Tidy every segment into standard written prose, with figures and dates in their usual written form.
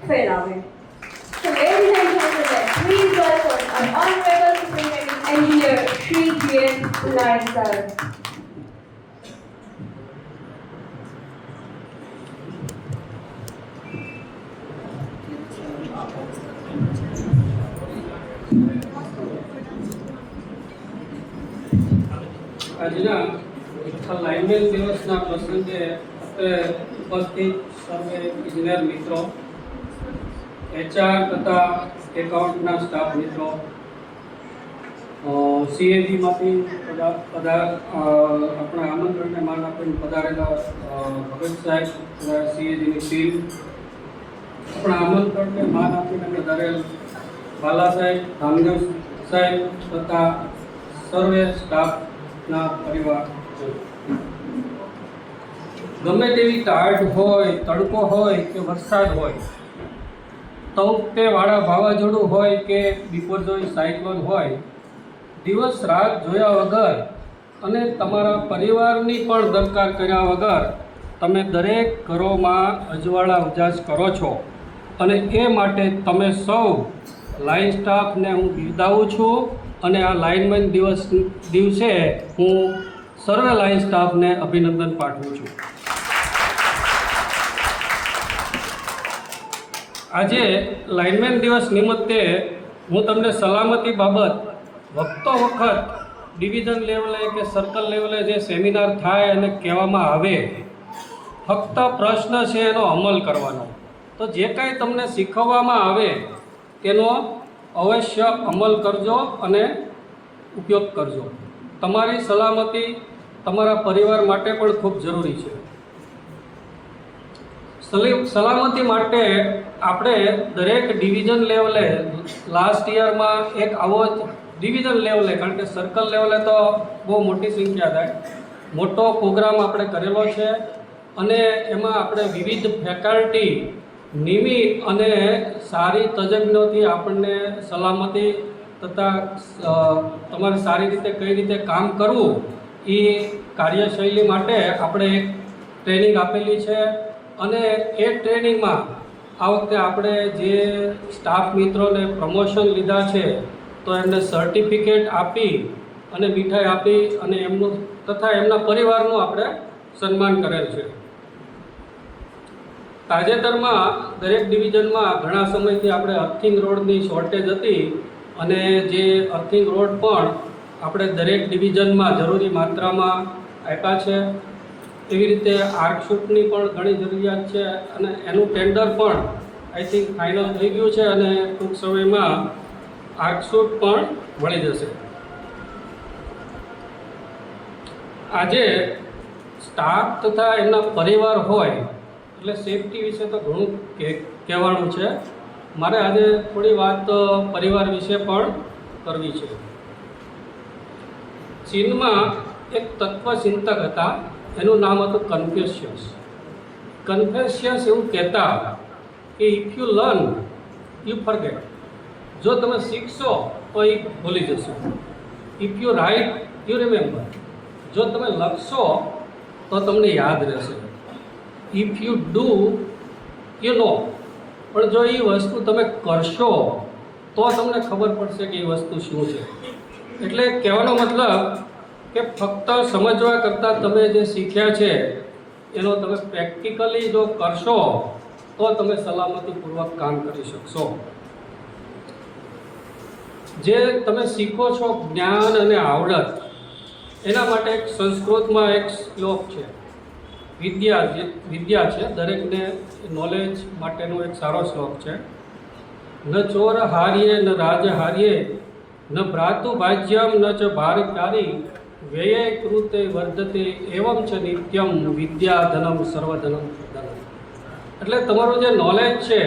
ફેલાવે. So ladies and gentlemen, please welcome our Honorable Superintendent Engineer Shri G.S. Nayak sir. આજના lineman દિવસના પ્રસંગે ઉપસ્થિત સર્વે ઇજનેર મિત્રો, HR તથા એકાઉન્ટના સ્ટાફ મિત્રો, CAGમાંથી આપણા આમંત્રણને માન આપીને પધારેલા ભગત સાહેબ, CAGની ટીમ, આપણા આમંત્રણને માન આપીને પધારેલ બાલા સાહેબ, ધામદેવ સાહેબ તથા સર્વે સ્ટાફના પરિવાર. ગમે તેવી ટાઢ હોય, તડકો હોય કે વરસાદ હોય, તૌકતે વાળા વાવાઝોડું હોય કે બિપોરજોય સાયક્લોન હોય, દિવસ રાત જોયા વગર અને તમારા પરિવારની પણ દરકાર કર્યા વગર તમે દરેક ઘરોમાં અજવાળા ઉજાસ કરો છો. અને એ માટે તમે સૌ લાઇન સ્ટાફને હું બિરદાવું છું અને આ લાઇનમેન દિવસે હું સર્વે લાઇન સ્ટાફને અભિનંદન પાઠવું છું. આજે લાઇનમેન દિવસ નિમિત્તે હું તમને સલામતી બાબત વખતો વખત ડિવિઝન લેવલે કે સર્કલ લેવલે જે સેમિનાર થાય અને કહેવામાં આવે, ફક્ત પ્રશ્ન છે એનો અમલ કરવાનો. તો જે કાંઈ તમને શીખવવામાં આવે તેનો અવશ્ય અમલ કરજો અને ઉપયોગ કરજો. તમારી સલામતી તમારા પરિવાર માટે પણ ખૂબ જરૂરી છે. સલામતી માટે આપણે દરેક ડિવિઝન લેવલે લાસ્ટ યરમાં એક આવો જ ડિવિઝન લેવલે, કારણ કે સર્કલ લેવલે તો બહુ મોટી સંખ્યા થાય, મોટો પ્રોગ્રામ આપણે કરેલો છે અને એમાં આપણે વિવિધ ફેકલ્ટી નિમી અને સારી તજજ્ઞોથી આપણને સલામતી તથા તમારે સારી રીતે કઈ રીતે કામ કરવું એ કાર્યશૈલી માટે આપણે એક ટ્રેનિંગ આપેલી છે. અને એ ટ્રેનિંગમાં આ વખતે આપણે જે સ્ટાફ મિત્રોને પ્રમોશન લીધા છે તો એમને સર્ટિફિકેટ આપી અને મીઠાઈ આપી અને એમનું તથા એમના પરિવારનું આપણે સન્માન કરેલ છે. તાજેતરમાં દરેક ડિવિઝનમાં ઘણા સમયથી આપણે અર્થિંગ રોડની શોર્ટેજ હતી અને જે અર્થિંગ રોડ પણ આપણે દરેક ડિવિઝનમાં જરૂરી માત્રામાં આપ્યા છે. એવી રીતે આર્કશૂટની પણ ઘણી જરૂરિયાત છે અને એનું ટેન્ડર પણ આઈ થિંક ફાઇનલ થઈ ગયું છે અને ટૂંક સમયમાં આર્કશૂટ પણ મળી જશે. આજે સ્ટાફ તથા એમના પરિવાર હોય એટલે સેફટી વિશે તો ઘણું કહેવાનું છે. મારે આજે થોડી વાત પરિવાર વિશે પણ કરવી છે. ચીનમાં એક તત્વચિંતક હતા, એનું નામ હતું કન્ફ્યુશિયસ. કન્ફ્યુશિયસ એવું કહેતા કે if you learn you forget. જો તમે શીખશો તો એ ભૂલી જશો. If you write you remember. જો તમે લખશો તો તમને યાદ રહેશે. If you do you know. પણ જો એ વસ્તુ તમે કરશો તો તમને ખબર પડશે કે એ વસ્તુ શું છે. એટલે કહેવાનો મતલબ કે ફક્ત સમજવા કરતાં તમે જે શીખ્યા છે એનો તમે પ્રેક્ટિકલી જો કરશો તો તમે સલામતીપૂર્વક કામ કરી શકશો. જે તમે શીખો છો જ્ઞાન અને આવડત, એના માટે એક સંસ્કૃતમાં એક શ્લોક છે, વિદ્યા છે, દરેકને નોલેજ માટેનો એક સારો શ્લોક છે. ન ચોર હાર્યે ન રાજ હાર્યે ન ભ્રાતુ ભાજ્યમ ન ચ ભારકારી વ્યય કૃતે વર્ધતે એવમ ચ નિત્યમ વિદ્યા ધનમ સર્વધનમ ધનમ. એટલે તમારું જે નોલેજ છે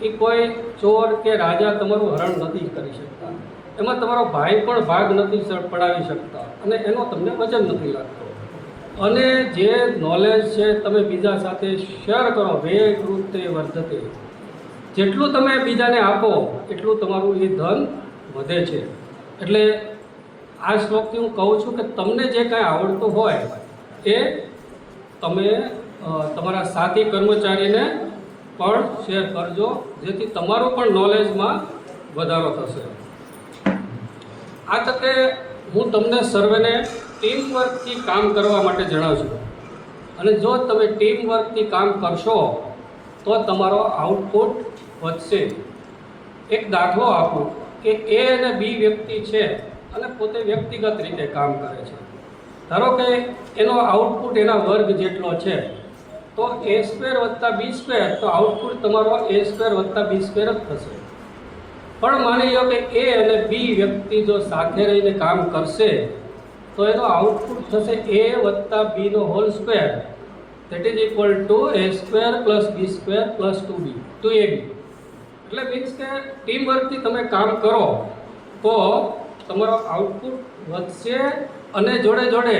એ કોઈ ચોર કે રાજા તમારું હરણ નથી કરી શકતા, એમાં તમારો ભાઈ પણ ભાગ નથી પડાવી શકતા અને એનો તમને વજન નથી લાગતો. અને જે નોલેજ છે તમે બીજા સાથે શેર કરો, વ્યય કૃતે વર્ધતે, જેટલું તમે બીજાને આપો એટલું તમારું એ ધન વધે છે. એટલે આ શ્લોકથી હું કહું છું કે તમને જે કાંઈ આવડતું હોય એ તમે તમારા સાથી કર્મચારીને પણ શેર કરજો, જેથી તમારું પણ નોલેજમાં વધારો થશે. આ તકે હું તમને સર્વેને ટીમ વર્કથી કામ કરવા માટે જણાવશું, અને જો તમે ટીમ વર્કથી કામ કરશો તો તમારો આઉટપુટ વધશે. એક દાખલો આપું કે એ અને બી વ્યક્તિ છે અને પોતે વ્યક્તિગત રીતે કામ કરે છે. ધારો કે એનો આઉટપુટ એના વર્ગ જેટલો છે, તો A² + B², તો આઉટપુટ તમારો A² + B² જ થશે. પણ માની લો કે એ અને બી વ્યક્તિ જો સાથે રહીને કામ કરશે તો એનો આઉટપુટ થશે A + B² that is equal to A² + B² + 2AB. એટલે મીન્સ કે ટીમ વર્કથી તમે કામ કરો તો તમારો આઉટપુટ વધશે, અને જોડે જોડે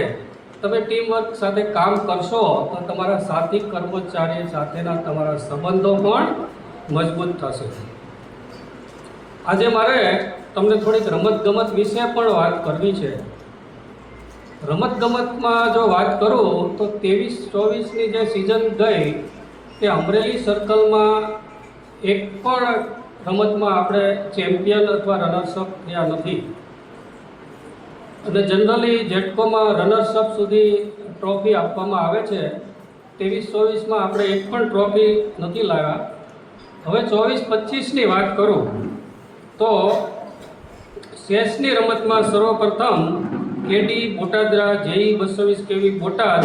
તમે ટીમ વર્ક સાથે કામ કરશો તો તમારા સાથી કર્મચારી સાથેના તમારા સંબંધો પણ મજબૂત થશે. આજે મારે તમને થોડીક રમતગમત વિશે પણ વાત કરવી છે. રમતગમતમાં જો વાત કરું તો 23-24ની જે સિઝન ગઈ તે અમરેલી સર્કલમાં એક પણ રમતમાં આપણે ચેમ્પિયન અથવા રનર્સઅપ થયા નથી. અને જનરલી જેટકોમાં રનર્સઅપ સુધી ટ્રોફી આપવામાં આવે છે. 23-24માં આપણે એક પણ ટ્રોફી નથી લાવ્યા. હવે 24-25ની વાત કરું તો ચેસની રમતમાં સર્વપ્રથમ કેડી બોટાદરા JE 220 KV બોટાદ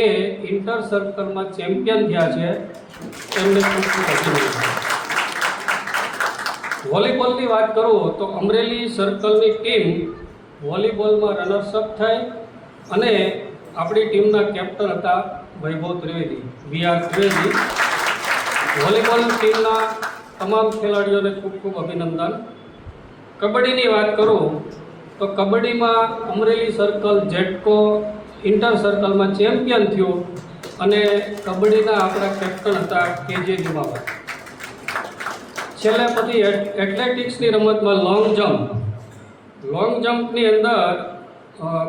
એ ઇન્ટર સર્કલમાં ચેમ્પિયન થયા છે. એમને ખૂબ ખૂબ અભિનંદન. વોલીબોલની વાત કરું તો અમરેલી સર્કલની ટીમ વોલીબોલમાં રનર્સઅપ થઈ, અને આપણી ટીમના કેપ્ટન હતા વૈભવ ત્રિવેદી, VR ત્રિવેદી. વોલીબોલ ટીમના તમામ ખેલાડીઓને ખૂબ ખૂબ અભિનંદન. કબડ્ડીની વાત કરું તો કબડ્ડીમાં અમરેલી સર્કલ જેટકો ઇન્ટર સર્કલમાં ચેમ્પિયન થયું, અને કબડ્ડીના આપણા કેપ્ટન હતા KJ જુમાભાઈ. છેલ્લે પછી એથ્લેટિક્સની રમતમાં લોંગ જમ્પની અંદર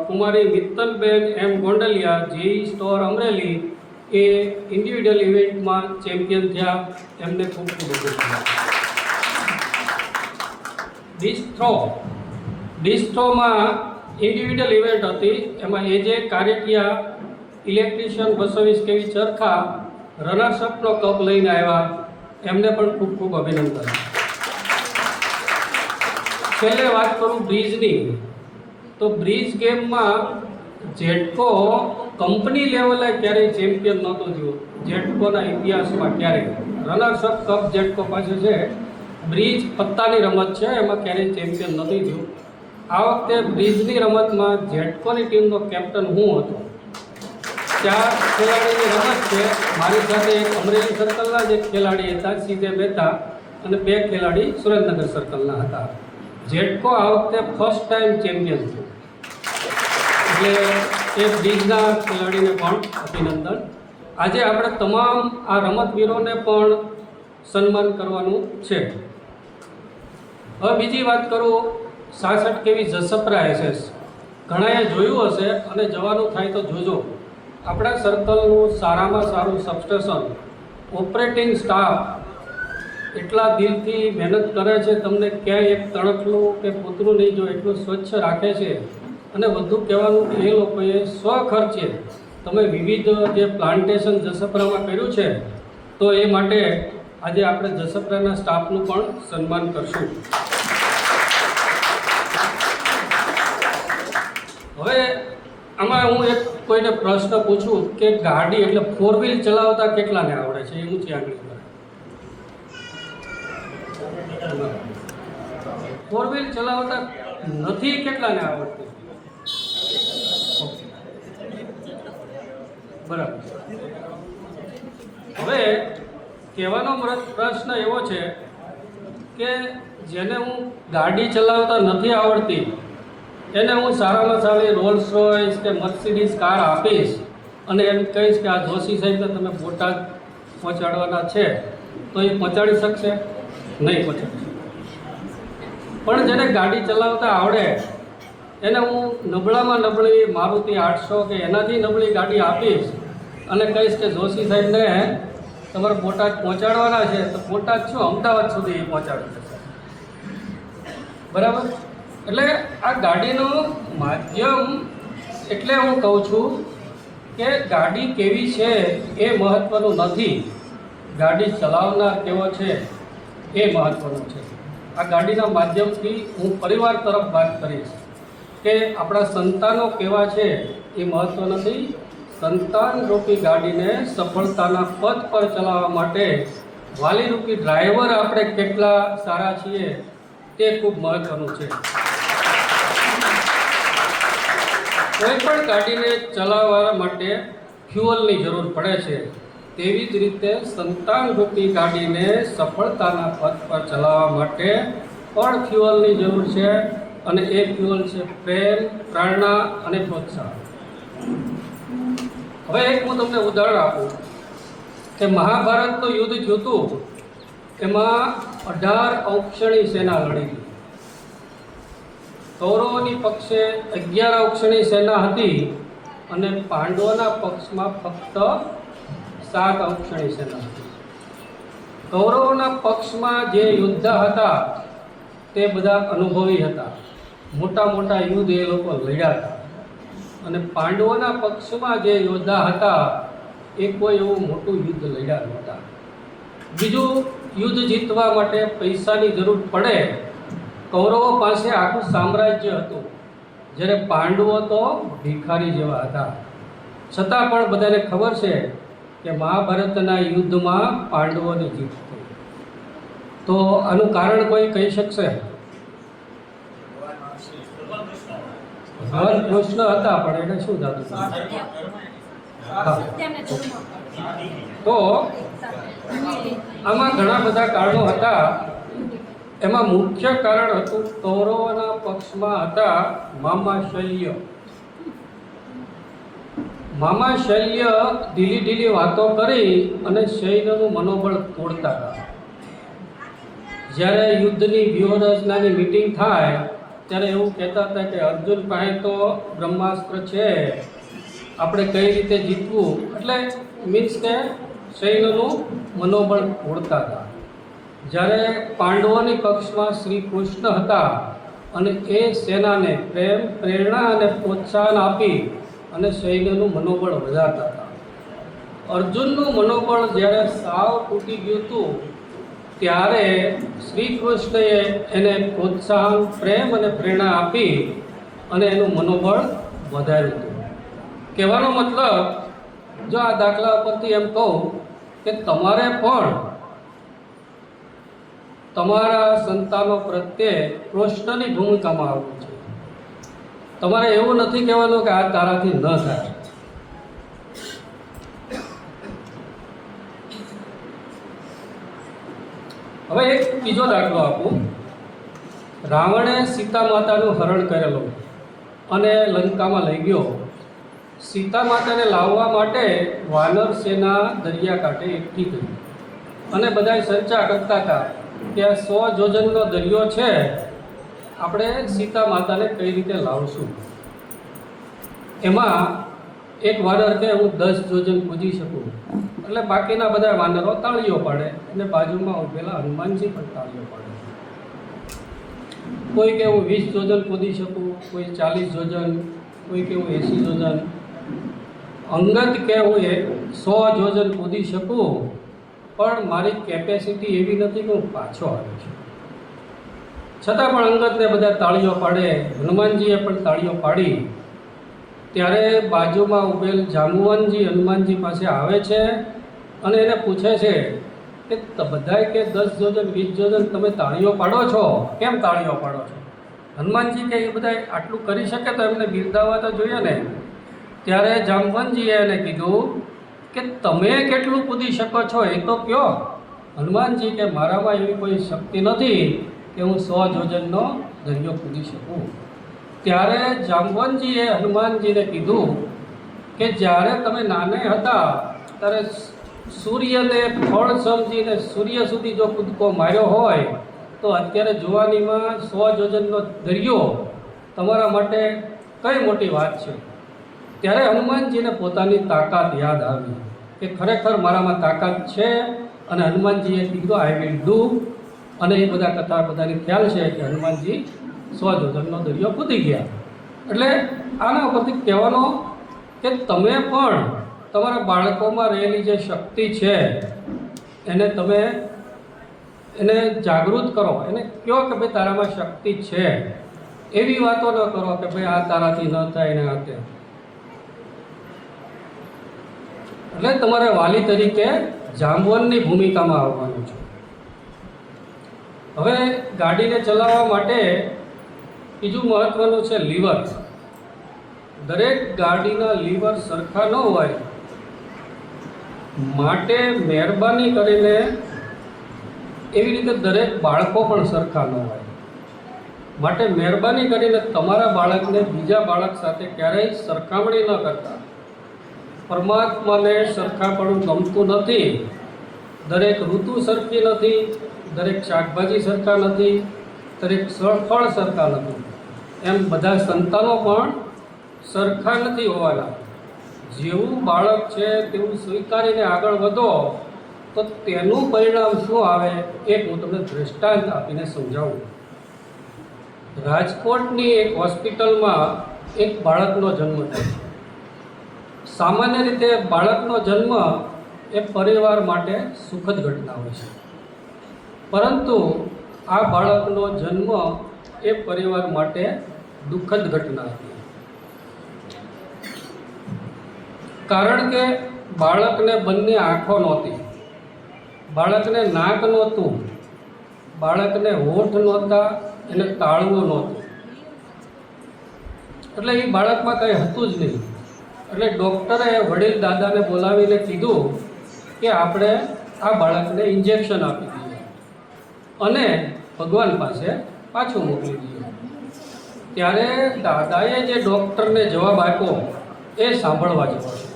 કુમારી Mittalben M Gondaliya JE store Amreli એ ઇન્ડિવિડ્યુઅલ ઇવેન્ટમાં ચેમ્પિયન થયા. એમને ખૂબ ખૂબ અભિનંદન. ડિસ્ક થ્રોમાં ઇન્ડિવિડ્યુઅલ ઇવેન્ટ હતી. એમાં AJ કારેટિયા ઇલેક્ટ્રિશિયન 220 KV ચરખા રનર્સઅપનો કપ લઈને આવ્યા. એમને પણ ખૂબ ખૂબ અભિનંદન. છેલ્લે વાત કરું બ્રિજની, તો બ્રિજ ગેમમાં જેટકો કંપની લેવલે ક્યારેય ચેમ્પિયન નહોતું થયું. જેટકોના ઇતિહાસમાં ક્યારેય રનર્સઅપ કપ જેટકો પાસે છે. બ્રિજ પત્તાની રમત છે, એમાં ક્યારેય ચેમ્પિયન નથી થયું. આ વખતે બ્રિજની રમતમાં જેટકોની ટીમનો કેપ્ટન હું હતો. 4 ખેલાડીની રમત છે. મારી સાથે એક અમરેલી સર્કલના જ એક ખેલાડી હતા CJ મહેતા, અને 2 ખેલાડી સુરેન્દ્રનગર સર્કલના હતા. જેટકો આ વખતે ફર્સ્ટ ટાઈમ ચેમ્પિયન થયું, એટલે એ બ્રિજના ખેલાડીને પણ અભિનંદન. આજે આપણે તમામ આ રમતવીરોને પણ સન્માન કરવાનું છે. હવે બીજી વાત કરું 66 KV જસપરા SS. ઘણાએ જોયું હશે, અને જવાનું થાય તો જોજો. આપણા સર્કલનું સારામાં સારું સબસ્ટેશન, ઓપરેટિંગ સ્ટાફ એટલા દિલથી મહેનત કરે છે. તમને ક્યાંય એક તણખલું કે પૂતરું નહીં જો, એટલું સ્વચ્છ રાખે છે. અને વધુ કહેવાનું કે એ લોકોએ સ્વખર્ચે તમે વિવિધ જે પ્લાન્ટેશન જસપરામાં કર્યું છે, તો એ માટે આજે આપણે જસપરાના સ્ટાફનું પણ સન્માન કરશું. હવે આમાં હું એક કોઈને પ્રશ્ન પૂછું કે ગાડી એટલે 4 વ્હીલ ચલાવતા કેટલાને આવડે છે? એ ઊંચી આંગળી પર. 4 વ્હીલ ચલાવતા નથી કેટલાને આવડતી? બરાબર. હવે કહેવાનો પ્રશ્ન એવો છે કે જેને હું ગાડી ચલાવતા નથી આવડતી એને હું સારામાં સારી રોલ્સ રોયસ કે મર્સિડીઝ કાર આપીશ, અને એમ કહીશ કે આ જોશી સાહેબને તમે બોટાદ પહોંચાડવાના છે, તો એ પહોંચાડી શકશે? નહીં પહોંચાડી. પણ જેને ગાડી ચલાવતા આવડે એને હું નબળામાં નબળી મારુતિ 800 કે એનાથી નબળી ગાડી આપીશ, અને કહીશ કે જોશી સાહેબને તમારે બોટાદ પહોંચાડવાના છે તો બોટાદ શું અમદાવાદ સુધી પહોંચાડી દેશે, બરાબર? એટલે આ ગાડીનું માધ્યમ, એટલે હું કહું છું કે ગાડી કેવી છે એ મહત્ત્વનું નથી, ગાડી ચલાવનાર કેવો છે એ મહત્ત્વનું છે. આ ગાડીના માધ્યમથી હું પરિવાર તરફ વાત કરીશ કે આપણા સંતાનો કેવા છે એ મહત્ત્વ નથી. સંતાનરૂપી ગાડીને સફળતાના પથ પર ચલાવવા માટે વાલીરૂપી ડ્રાઈવર આપણે કેટલા સારા છીએ તે ખૂબ મહત્ત્વનું છે. કોઈ પણ ગાડીને ચલાવવા માટે ફ્યુઅલની જરૂર પડે છે, તેવી જ રીતે સંતાનરૂપી ગાડીને સફળતાના પથ પર ચલાવવા માટે પણ ફ્યુઅલની જરૂર છે, અને એ ફ્યુઅલ છે પ્રેમ, પ્રેરણા અને પ્રોત્સાહન. હવે એક હું તમને ઉદાહરણ આપું કે મહાભારતનું યુદ્ધ થયું હતું, એમાં 18 ઔક્ષણી સેના લડી. કૌરવોની પક્ષે 11 ઔક્ષણી સેના હતી અને પાંડવોના પક્ષમાં ફક્ત 7 ઔક્ષણી સેના હતી. કૌરવોના પક્ષમાં જે યોદ્ધા હતા તે બધા અનુભવી હતા, મોટા મોટા યુદ્ધ એ લોકો લડ્યા હતા. અને પાંડવોના પક્ષમાં જે યોદ્ધા હતા એ કોઈ એવું મોટું યુદ્ધ લડ્યા નહોતા. બીજું, યુદ્ધ જીતવા માટે પૈસાની જરૂર પડે. કૌરવો પાસે આખું સામ્રાજ્ય હતું, જ્યારે પાંડવો તો ભિખારી જેવા હતા. છતાં પણ બધાને ખબર છે કે મહાભારતના યુદ્ધમાં પાંડવોની જીત થઈ. તો આનું કારણ કોઈ કહી શકશે? ભગવાન કૃષ્ણ હતા, પણ એને શું થતું? તો આમાં ઘણા બધા કારણો હતા. એમાં મુખ્ય કારણ હતું કૌરવોના પક્ષમાં હતા મામા શલ્ય. મામા શલ્ય ઢીલી ઢીલી વાતો કરી અને સૈન્યનું મનોબળ તોડતા હતા. જ્યારે યુદ્ધની વ્યૂહરચનાની મીટિંગ થાય ત્યારે એવું કહેતા હતા કે અર્જુન પાસે તો બ્રહ્માસ્ત્ર છે, આપણે કઈ રીતે જીતવું, એટલે મીન્સ કે સૈન્યનું મનોબળ તોડતા હતા. જ્યારે પાંડવોની પક્ષમાં શ્રી કૃષ્ણ હતા અને એ સેનાને પ્રેમ, પ્રેરણા અને પ્રોત્સાહન આપી અને સૈન્યનું મનોબળ વધારતા હતા. અર્જુનનું મનોબળ જ્યારે સાવ તૂટી ગયું હતું ત્યારે શ્રી કૃષ્ણએ એને પ્રોત્સાહન, પ્રેમ અને પ્રેરણા આપી અને એનું મનોબળ વધાર્યું હતું. કહેવાનો મતલબ, જો આ દાખલા પરથી એમ કહું કે તમારે પણ તમારા સંતાનો પ્રત્યે કૃષ્ણની ભૂમિકામાં આવવું છે. તમારે એવું નથી કહેવાનું કે આ તારાથી ન થાય. હવે એક બીજો દાખલો આપું. રાવણે સીતા માતાનું હરણ કરેલું અને લંકામાં લઈ ગયો. સીતા માતાને લાવવા માટે વાનર સેના દરિયાકાંઠે એકઠી થઈ અને બધાએ ચર્ચા કરતા હતા કે આ 100 યોજનનો દરિયો છે, આપણે સીતા માતાને કઈ રીતે લાવશું. એમાં એક વાનર કે હું 10 યોજન કૂદી શકું, એટલે બાકીના બધા વાનરો તાળીઓ પાડે અને બાજુમાં ઉભેલા હનુમાનજી પણ તાળીઓ પાડે. કોઈ કે હું 20 યોજન કૂદી શકું, કોઈ 40 યોજન, કોઈ કે હું 80 યોજન. અંગત કે હું 100 યોજન કૂદી શકું, પણ મારી કેપેસિટી એવી નથી કે હું પાછો આવ્યો છું. છતાં પણ અંગતને બધા તાળીઓ પાડે, હનુમાનજીએ પણ તાળીઓ પાડી. ત્યારે બાજુમાં ઉભેલ જાંબુવાનજી હનુમાનજી પાસે આવે છે અને એને પૂછે છે કે બધાય કે 10 યોજન 20 યોજન તમે તાળીઓ પાડો છો, કેમ તાળીઓ પાડો છો? હનુમાનજી કે એ બધા આટલું કરી શકે તો એમને બિરદાવવા તો જોઈએ ને. ત્યારે જાંબુવાનજીએ એને કીધું કે તમે કેટલું કૂદી શકો છો એ તો કહો. હનુમાનજી કે મારામાં એવી કોઈ શક્તિ નથી કે હું 100 યોજનનો દરિયો કૂદી શકું. ત્યારે જાંબુવાનજીએ હનુમાનજીને કીધું કે જ્યારે તમે નાના હતા ત્યારે સૂર્યને ફળ સમજીને સૂર્ય સુધી જો કૂદકો માર્યો હોય તો અત્યારે જુવાનીમાં 100 યોજનનો દરિયો તમારા માટે કઈ મોટી વાત છે. ત્યારે હનુમાનજીને પોતાની તાકાત યાદ આવી કે ખરેખર મારામાં તાકાત છે અને હનુમાનજીએ કીધું આઈ વિલ ડુ, અને એ બધા કથા બધાને ખ્યાલ છે કે હનુમાનજી સ્વજોધનનો દરિયો કૂદી ગયા. એટલે આના ઉપરથી કહેવાનો કે તમે પણ તમારા બાળકોમાં રહેલી જે શક્તિ છે એને જાગૃત કરો, એને કહો કે ભાઈ તારામાં શક્તિ છે. એવી વાતો ન કરો કે ભાઈ આ તારાથી ન થાય ને આ તે. એટલે તમારે વાલી તરીકે જાંબવનની ભૂમિકામાં આવવાનું છે. હવે ગાડીને ચલાવવા માટે બીજું મહત્વનું છે લીવર. દરેક ગાડીના લીવર સરખા ન હોય, માટે મહેરબાની કરીને એવી રીતે દરેક બાળકો પણ સરખા ન હોય, માટે મહેરબાની કરીને તમારા બાળકને બીજા બાળક સાથે ક્યારેય સરખામણી ન કરતા. પરમાત્માને સરખાપણું ગમતું નથી. દરેક ઋતુ સરખી નથી, દરેક શાકભાજી સરખા નથી, દરેક ફળ સરખા નથી. એમ બધા સંતાનો પણ સરખા નથી હોવાના. જેવું બાળક છે તેવું સ્વીકારીને આગળ વધો તો તેનું પરિણામ શું આવે એક હું તમને દૃષ્ટાંત આપીને સમજાવું. રાજકોટની એક હોસ્પિટલમાં એક બાળકનો જન્મ થયો. સામાન્ય રીતે બાળકનો જન્મ એ પરિવાર માટે સુખદ ઘટના હોય છે, પરંતુ આ બાળકનો જન્મ એ પરિવાર માટે દુઃખદ ઘટના હતી. કારણ કે બાળકને બંને આંખો નહોતી, બાળકને નાક નહોતું, બાળકને હોઠ નહોતા, એને તાળવું નહોતું. એટલે એ બાળકમાં કંઈ હતું જ નહીં. એટલે ડૉક્ટરે વડીલ દાદાને બોલાવીને કીધું કે આપણે આ બાળકને ઇન્જેક્શન આપી દઈએ અને ભગવાન પાસે પાછું મોકલી દઈએ. ત્યારે દાદાએ જે ડૉક્ટરને જવાબ આપ્યો એ સાંભળવા જેવો છે.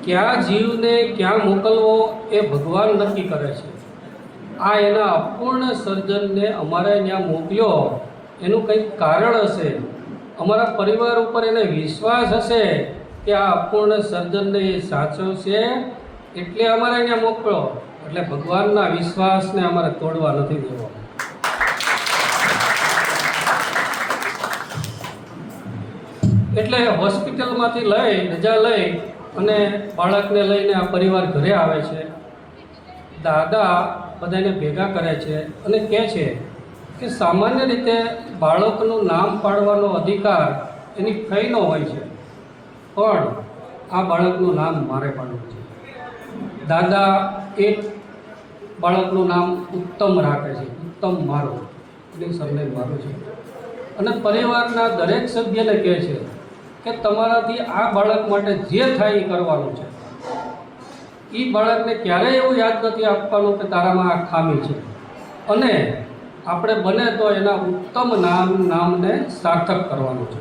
ક્યાં જીવને ક્યાં મોકલવો એ ભગવાન નક્કી કરે છે. આ એના અપૂર્ણ સર્જનને અમારે ત્યાં મોકલ્યો એનું કંઈક કારણ હશે. અમારા પરિવાર ઉપર એને વિશ્વાસ હશે કે આ અપૂર્ણ સર્જનને એ સાચવશે, એટલે અમારે અહીંયા મોકલો. એટલે ભગવાનના વિશ્વાસને અમારે તોડવા નથી દેવો. એટલે હોસ્પિટલમાંથી રજા લઈ અને બાળકને લઈને આ પરિવાર ઘરે આવે છે. દાદા બધાને ભેગા કરે છે અને કહે છે કે સામાન્ય રીતે બાળકનું નામ પાડવાનો અધિકાર એની ફઈનો હોય છે, પણ આ બાળકનું નામ મારે પાડવું છે. દાદા એક બાળકનું નામ ઉત્તમ રાખે છે, ઉત્તમ મારું, એની સરનેમ મારું છે. અને પરિવારના દરેક સભ્યને કહે છે કે તમારાથી આ બાળક માટે જે થાય એ કરવાનું છે. એ બાળકને ક્યારેય એવું યાદ નથી આપવાનું કે તારામાં આ ખામી છે, અને આપણે બને તો એના ઉત્તમ નામને સાર્થક કરવાનું છે.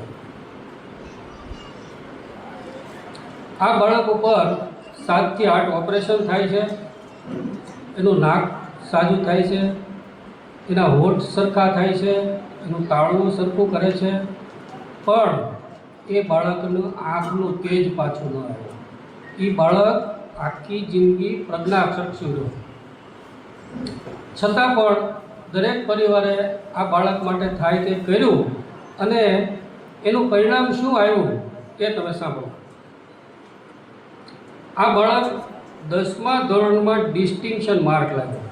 આ બાળક ઉપર 7 થી 8 ઓપરેશન થાય છે. એનું નાક સાજું થાય છે, એના હોઠ સરખા થાય છે, એનું તાળવું સરખું કરે છે, પણ એ બાળકનું આંખનું તેજ પાછું ન આવે. એ બાળક આખી જિંદગી પ્રજ્ઞાચક્ષુ રહ્યો. છતાં પણ દરેક પરિવારે આ બાળક માટે થાય તે કર્યું, અને એનું પરિણામ શું આવ્યું એ તમે સાંભળો. આ બાળક 10મા ધોરણમાં ડિસ્ટિંક્શન માર્ક લાગ્યો.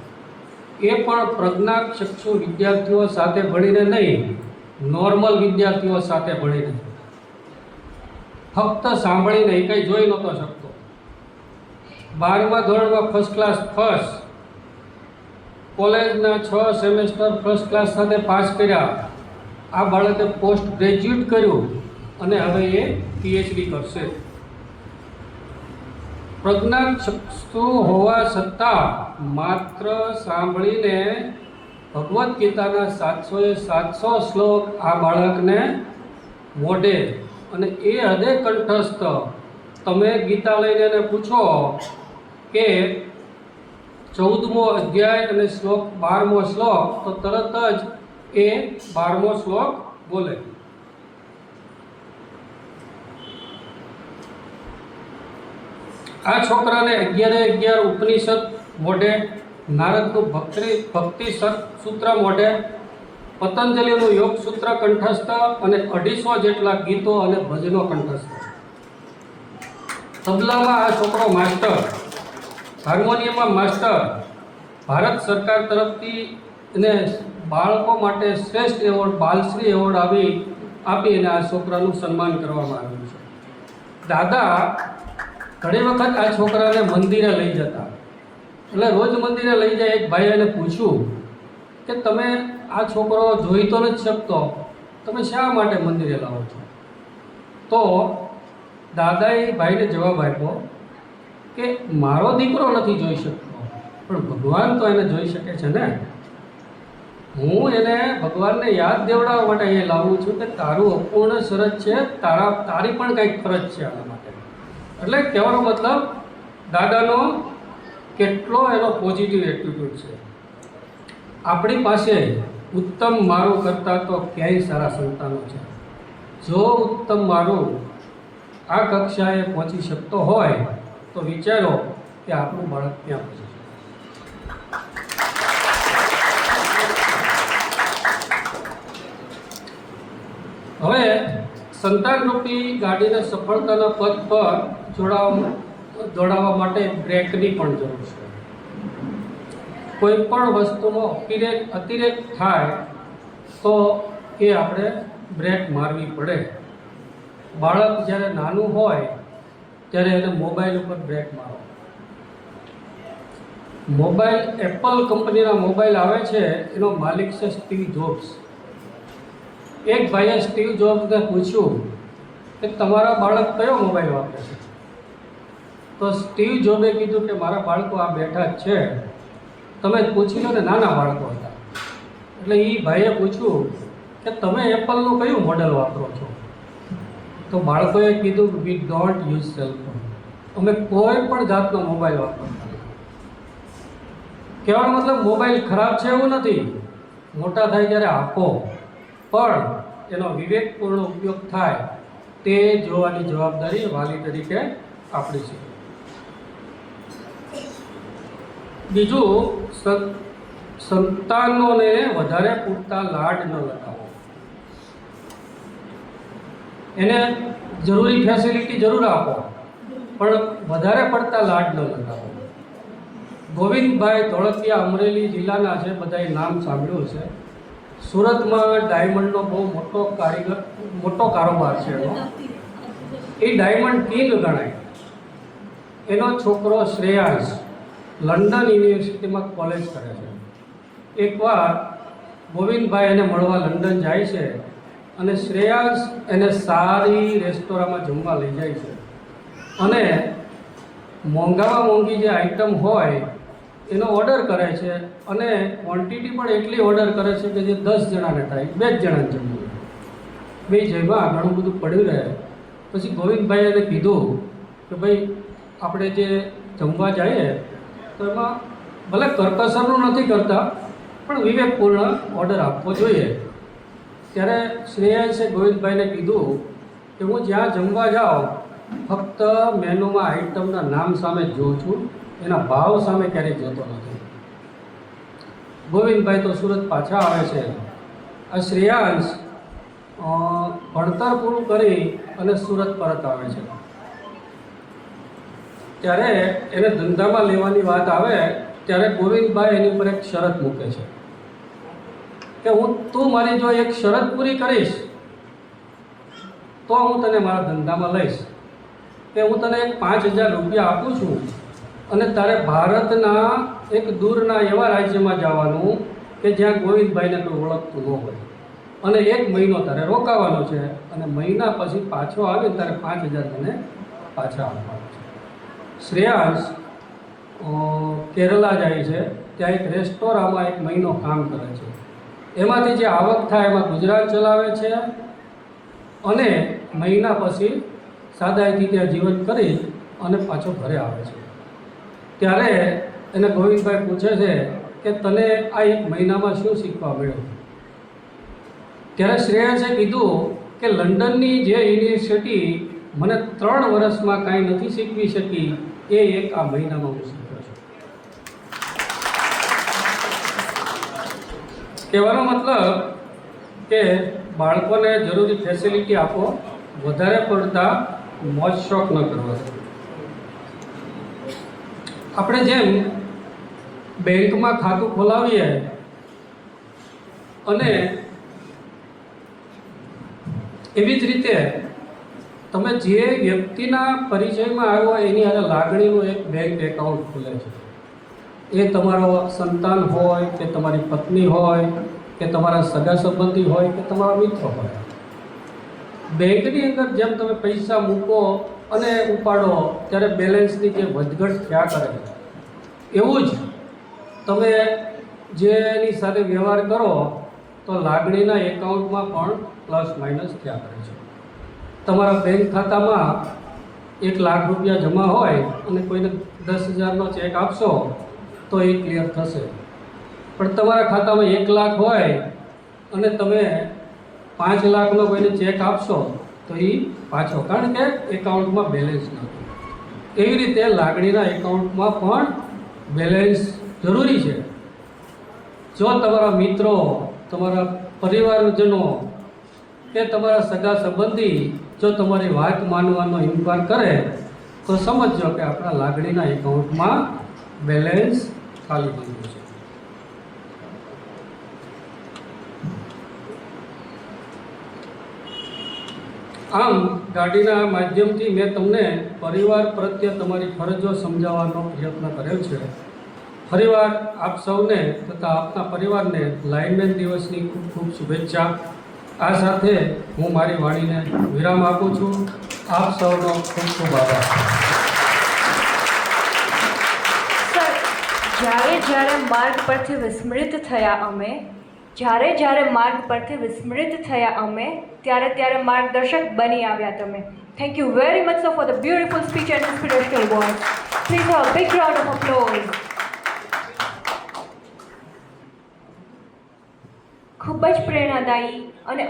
એ પણ પ્રજ્ઞાચક્ષુ વિદ્યાર્થીઓ સાથે ભણીને નહીં, નોર્મલ વિદ્યાર્થીઓ સાથે ભણીને, ફક્ત સાંભળીને, એ કંઈ જોઈ નહોતો શકતો. 12મા ધોરણમાં ફર્સ્ટ ક્લાસ ફર્સ્ટ, કોલેજના 6 સેમેસ્ટર ફર્સ્ટ ક્લાસ સાથે પાસ કર્યા. આ બાળકે પોસ્ટ ગ્રેજ્યુએટ કર્યું અને હવે એ પીએચડી કરશે. પ્રજ્ઞાચક્ષુ હોવા છતાં માત્ર સાંભળીને ભગવદ્ ગીતાના 700 શ્લોક આ બાળકને મોઢે અને એ હૃદય કંઠસ્થ. તમે ગીતા લઈને એને પૂછો કે 14મો અધ્યાય અને શ્લોક 12મો શ્લોક, તો તરત જ એ 12મો શ્લોક બોલે. આ છોકરાને 11 ઉપનિષદ મોઢે, નારદનું ભક્તિ સૂત્ર મોઢે, પતંજલિનું યોગ સૂત્ર કંઠસ્થ અને 250 જેટલા ગીતો અને ભજનો કંઠસ્થ. તબલામાં આ છોકરો માસ્ટર, હાર્મોનિયમમાં માસ્ટર. ભારત સરકાર તરફથી એને બાળકો માટે શ્રેષ્ઠ એવોર્ડ, બાલશ્રી એવોર્ડ આપી અને આ છોકરાનું સન્માન કરવામાં આવ્યું છે. દાદા ઘણી વખત આ છોકરાને મંદિરે લઈ જતા, એટલે રોજ મંદિરે લઈ જાય. એક ભાઈએ એને પૂછ્યું કે તમે આ છોકરો જોઈ તો નથી શકતો, તમે શા માટે મંદિરે લાવો છો? તો દાદાએ ભાઈને જવાબ આપ્યો કે મારો દીકરો નથી જોઈ શકતો, પણ ભગવાન તો એને જોઈ શકે છે ને. હું એને ભગવાનને યાદ દેવડાવવા માટે એ લાવું છું કે તારું અપૂર્ણ શરત છે, તારી પણ કંઈક ફરજ છે આના માટે. એટલે કહેવાનો મતલબ દાદાનો કેટલો એનો પોઝિટિવ એટીટ્યૂડ છે. આપણી પાસે ઉત્તમ મારું કરતાં તો ક્યાંય સારા સંતાનો છે. જો ઉત્તમ મારું આ કક્ષાએ પહોંચી શકતો હોય તો વિચારો કે આપણું બાળક ક્યાં પહોંચી શકે. હવે સંતાનરૂપી ગાડીને સફળતાના પથ પર દોડાવવા માટે બ્રેકની પણ જરૂર છે. કોઈ પણ વસ્તુનો અતિરેક થાય તો એ આપણે બ્રેક મારવી પડે. બાળક જ્યારે નાનું હોય ત્યારે એને મોબાઈલ ઉપર બ્રેક મારો. મોબાઈલ એપલ કંપનીના મોબાઈલ આવે છે, એનો માલિક છે સ્ટીવ જોબ્સ. એક ભાઈએ સ્ટીવ જોબ્સને પૂછ્યું કે તમારા બાળક કયો મોબાઈલ વાપરે છે? તો સ્ટીવ જોબે કીધું કે મારા બાળકો આ બેઠા જ છે, તમે જ પૂછી લો ને. નાના બાળકો હતા. એટલે એ ભાઈએ પૂછ્યું કે તમે એપલનું કયું મોડેલ વાપરો છો? તો બાળકોએ કીધું વી ડોન્ટ યુઝ સેલફોન, અમે કોઈ પણ જાતનો મોબાઈલ વાપરતા નથી. કહેવાનો મતલબ મોબાઈલ ખરાબ છે એવું નથી, મોટા થાય ત્યારે આપો, પણ એનો વિવેકપૂર્ણ ઉપયોગ થાય તે જોવાની જવાબદારી વાલી તરીકે આપણી છે. બીજું, સંતાનોને વધારે પૂરતા લાડ ન લગાવો. એને જરૂરી ફેસિલિટી જરૂર આપો, પણ વધારે પડતા લાડ ન લગાવો. ગોવિંદભાઈ ધોળકિયા અમરેલી જિલ્લાના છે, બધાએ નામ સાંભળ્યું છે. સુરતમાં ડાયમંડનો બહુ મોટો કારોબાર છે એનો. એ ડાયમંડ કિંગ ગણાય. એનો છોકરો શ્રેયાંશ લંડન યુનિવર્સિટીમાં કોલેજ કરે છે. એકવાર ગોવિંદભાઈ એને મળવા લંડન જાય છે અને શ્રેયાંશ એને સારી રેસ્ટોરાંમાં જમવા લઈ જાય છે અને મોંઘામાં મોંઘી જે આઈટમ હોય એનો ઓર્ડર કરે છે અને ક્વોન્ટિટી પણ એટલી ઓર્ડર કરે છે કે જે 10 જણાને થાય, 2 જ જણાને જમવું. 2 જમ્યા, ઘણું બધું પડ્યું રહે. પછી ગોવિંદભાઈ એને કીધું કે ભાઈ આપણે જે જમવા જઈએ તો એમાં ભલે કરકસરનું નથી કરતા, પણ વિવેકપૂર્ણ ઓર્ડર આપવો જોઈએ. ત્યારે શ્રેયાંશે ગોવિંદભાઈને કીધું કે હું જ્યાં જમવા જાઉં ફક્ત મેનુમાં આઈટમના નામ સામે જ જોઉં છું, એના ભાવ સામે ક્યારેય જોતો નથી. ગોવિંદભાઈ તો સુરત પાછા આવે છે. આ શ્રેયાંશ ભણતર પૂરું કરી અને સુરત પરત આવે છે. ત્યારે એને ધંધામાં લેવાની વાત આવે ત્યારે ગોવિંદભાઈ એની ઉપર એક શરત મૂકે છે કે તું મારી જો એક શરત પૂરી કરીશ તો હું તને મારા ધંધામાં લઈશ. કે હું તને 5,000 રૂપિયા આપું છું અને તારે ભારતના એક દૂરના એવા રાજ્યમાં જવાનું કે જ્યાં ગોવિંદભાઈને કોઈ ઓળખતું ન હોય અને 1 મહિનો તારે રોકાવાનો છે અને મહિના પછી પાછો આવે તારે 5,000 તને પાછા આપવાના છે. શ્રેયાંશ કેરલા જાય છે, ત્યાં એક રેસ્ટોરાંમાં 1 મહિનો કામ કરે છે. એમાંથી જે આવક થાય એમાં ગુજરાન ચલાવે છે અને મહિના પછી સાદાઈથી ત્યાં જીવન કરી અને પાછો ઘરે આવે છે. ત્યારે એને ગોવિંદભાઈ પૂછે છે કે તને આ 1 મહિનામાં શું શીખવા મળ્યું? ત્યારે શ્રેયાંશે કીધું કે લંડનની જે યુનિવર્સિટી મને 3 વર્ષમાં કાંઈ નથી શીખવી શકી એ એક આ મહિનામાં હું શીખ્યો છું. કહેવાનો મતલબ કે બાળકોને જરૂરી ફેસિલિટી આપો, વધારે પડતા મોજ શોખ ન કરવા દો. આપણે જેમ બેંકમાં ખાતું ખોલાવીએ અને એવી જ રીતે તમે જે વ્યક્તિના પરિચયમાં આવ્યો એની હારે લાગણીનું એક બેંક એકાઉન્ટ ખુલે છે. એ તમારો સંતાન હોય કે તમારી પત્ની હોય કે તમારા સગા સંબંધી હોય કે તમારા મિત્રો હોય. બેંકની અંદર જેમ તમે પૈસા મૂકો અને ઉપાડો ત્યારે બેલેન્સની જે વધઘટ થયા કરે, એવું જ તમે જેની સાથે વ્યવહાર કરો તો લાગણીના એકાઉન્ટમાં પણ પ્લસ માઇનસ થયા કરે છે. તમારા બેંક ખાતામાં 1 લાખ રૂપિયા જમા હોય અને કોઈને 10,000નો ચેક આપશો તો એ ક્લિયર થશે. પણ તમારા ખાતામાં 1 લાખ હોય અને તમે 5 લાખનો કોઈને ચેક આપશો તો એ પાછો, કારણ કે એકાઉન્ટમાં બેલેન્સ નથી. એવી રીતે લાગણીના એકાઉન્ટમાં પણ બેલેન્સ જરૂરી છે. જો તમારા મિત્રો, તમારા પરિવારજનો કે તમારા સગા સંબંધી જો તમારી વાત માનવાનો ઇનકાર કરે તો સમજો કે આપણા લાગણીના એકાઉન્ટમાં બેલેન્સ ખાલી થઈ ગયું છે. આમ ગાડીના માધ્યમથી મેં તમને પરિવાર પ્રત્યે તમારી ફરજો સમજાવવાનો પ્રયત્ન કરેલ છે. ફરીવાર આપ સૌને તથા આપના પરિવારને લાઇનમેન દિવસની ખૂબ ખૂબ શુભેચ્છા. આ સાથે હું મારી વાણીને વિરામ આપું છું. આપ સૌનો ખૂબ ખૂબ આભાર. સર, જ્યારે માર્ગ પરથી વિસ્મૃત થયા અમે, ત્યારે માર્ગદર્શક બની આવ્યા તમે. Thank you very much for the beautiful speech and inspirational words. Please have a big round of applause. ખૂબ જ પ્રેરણાદાયી અને